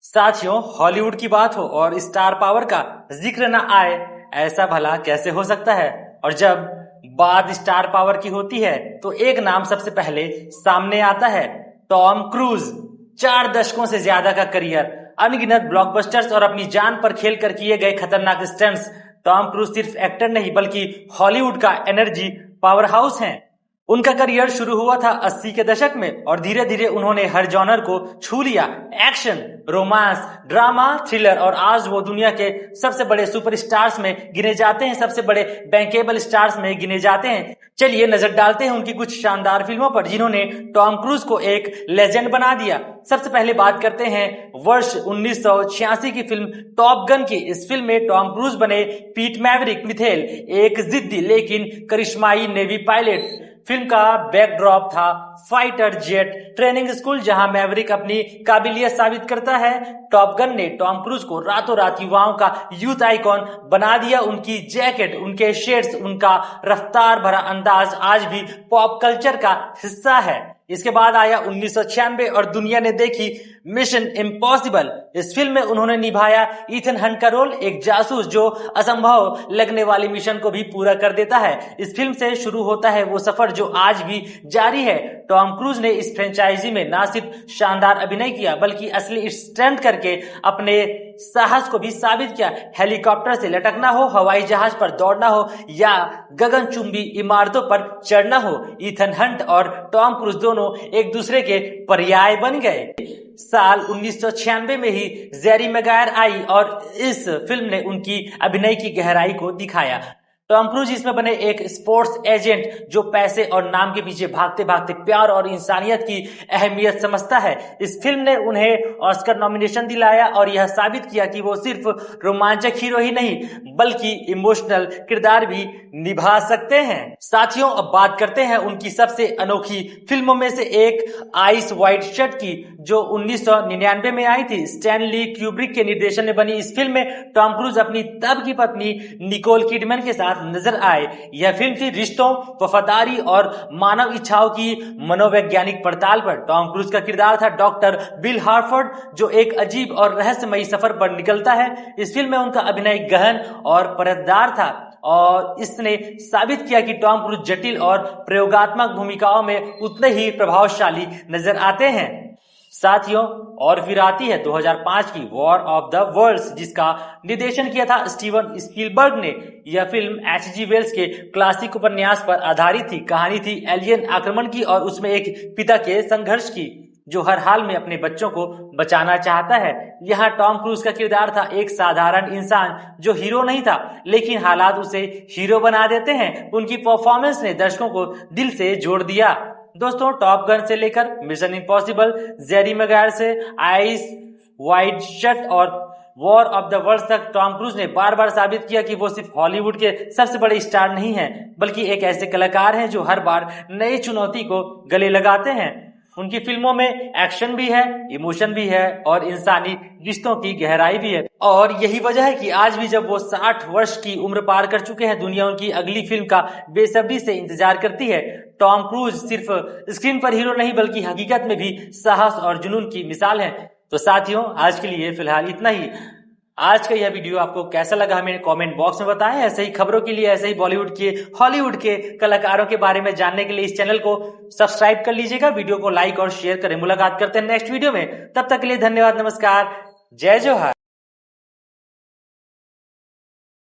साथियों, हॉलीवुड की बात हो और स्टार पावर का जिक्र न आए, ऐसा भला कैसे हो सकता है। और जब बात स्टार पावर की होती है तो एक नाम सबसे पहले सामने आता है, टॉम क्रूज। 4 दशकों से ज्यादा का करियर, अनगिनत ब्लॉकबस्टर्स और अपनी जान पर खेल कर किए गए खतरनाक स्टंट्स। टॉम क्रूज सिर्फ एक्टर नहीं बल्कि हॉलीवुड का एनर्जी पावर हाउस है। उनका करियर शुरू हुआ था 80 के दशक में और धीरे धीरे उन्होंने हर जॉनर को छू लिया। एक्शन, रोमांस, ड्रामा, थ्रिलर और आज वो दुनिया के सबसे बड़े सुपरस्टार्स में गिने जाते हैं, सबसे बड़े बैंकेबल स्टार्स में गिने जाते हैं। चलिए नजर डालते हैं उनकी कुछ शानदार फिल्मों पर जिन्होंने टॉम क्रूज को एक लेजेंड बना दिया। सबसे पहले बात करते हैं वर्ष 1986 की फिल्म टॉप गन की। इस फिल्म में टॉम क्रूज बने पीट मैवरिक मिथेल, एक जिद्दी लेकिन करिश्माई नेवी पायलट। फिल्म का बैकड्रॉप था फाइटर जेट ट्रेनिंग स्कूल, जहां मैवरिक अपनी काबिलियत साबित करता है। टॉप गन ने टॉम क्रूज को रातों रात युवाओं का यूथ आइकॉन बना दिया। उनकी जैकेट, उनके शेड्स, उनका रफ्तार भरा अंदाज आज भी पॉप कल्चर का हिस्सा है। इसके बाद आया 1996 और दुनिया ने देखी मिशन इम्पॉसिबल। इस फिल्म में उन्होंने निभाया ईथन हंट का रोल, एक जासूस जो असंभव लगने वाली मिशन को भी पूरा कर देता है। इस फिल्म से शुरू होता है वो सफर जो आज भी जारी है। टॉम क्रूज ने इस फ्रेंचाइजी में ना सिर्फ शानदार अभिनय किया बल्कि असली स्टंट करके अपने साहस को भी साबित किया। हेलीकॉप्टर से लटकना हो, हवाई जहाज पर दौड़ना हो या गगनचुंबी इमारतों पर चढ़ना हो, ईथन हंट और टॉम क्रूज दोनों एक दूसरे के पर्याय बन गए। साल 1996 में ही जेरी मैगायर आई और इस फिल्म ने उनकी अभिनय की गहराई को दिखाया। टॉम क्रूज इसमें बने एक स्पोर्ट्स एजेंट जो पैसे और नाम के पीछे भागते भागते प्यार और इंसानियत की अहमियत समझता है। इस फिल्म ने उन्हें ऑस्कर नॉमिनेशन दिलाया और यह साबित किया कि वो सिर्फ रोमांचक हीरो ही नहीं बल्कि इमोशनल किरदार भी निभा सकते हैं। साथियों, अब बात करते हैं उनकी सबसे अनोखी फिल्मों में से एक आइस वाइट शट की, जो 1999 में आई थी। स्टैनली क्यूब्रिक के निर्देशन में बनी इस फिल्म में टॉम क्रूज अपनी तब की पत्नी निकोल किडमैन के साथ नजर आए। यह फिल्म थी रिश्तों, वफादारी और मानव इच्छाओं की मनोवैज्ञानिक पड़ताल पर। टॉम क्रूज का किरदार था डॉक्टर बिल हार्फोर्ड, जो एक अजीब और रहस्यमयी सफर पर निकलता है। इस फिल्म में उनका अभिनय गहन और परतदार था और इसने साबित किया कि टॉम क्रूज जटिल और प्रयोगात्मक भूमिकाओं में उतने ही प्रभावशाली नजर आते हैं। साथियों, और फिर आती है 2005 की वॉर ऑफ द वर्ल्ड्स, जिसका निर्देशन किया था स्टीवन स्पीलबर्ग ने। यह फिल्म एच.जी. वेल्स के क्लासिक उपन्यास पर आधारित थी। कहानी थी एलियन आक्रमण की और उसमें एक पिता के संघर्ष की जो हर हाल में अपने बच्चों को बचाना चाहता है। यहाँ टॉम क्रूज का किरदार था एक साधारण इंसान जो हीरो नहीं था, लेकिन हालात उसे हीरो बना देते हैं। उनकी परफॉर्मेंस ने दर्शकों को दिल से जोड़ दिया। दोस्तों, टॉप गन से लेकर मिशन इम्पॉसिबल, जेरी मैगायर से आइस वाइट शट और वॉर ऑफ द वर्ल्ड्स तक टॉम क्रूज ने बार बार साबित किया कि वो सिर्फ हॉलीवुड के सबसे बड़े स्टार नहीं हैं बल्कि एक ऐसे कलाकार हैं जो हर बार नई चुनौती को गले लगाते हैं। उनकी फिल्मों में एक्शन भी है, इमोशन भी है और इंसानी रिश्तों की गहराई भी है। और यही वजह है कि आज भी जब वो 60 वर्ष की उम्र पार कर चुके हैं, दुनिया उनकी अगली फिल्म का बेसब्री से इंतजार करती है। टॉम क्रूज सिर्फ स्क्रीन पर हीरो नहीं बल्कि हकीकत में भी साहस और जुनून की मिसाल है। तो साथियों, आज के लिए फिलहाल इतना ही। आज का यह वीडियो आपको कैसा लगा हमें कमेंट बॉक्स में बताएं। ऐसे ही खबरों के लिए, ऐसे ही बॉलीवुड के, हॉलीवुड के कलाकारों के बारे में जानने के लिए इस चैनल को सब्सक्राइब कर लीजिएगा, वीडियो को लाइक और शेयर करें। मुलाकात करते हैं नेक्स्ट वीडियो में। तब तक के लिए धन्यवाद, नमस्कार, जय जोहार।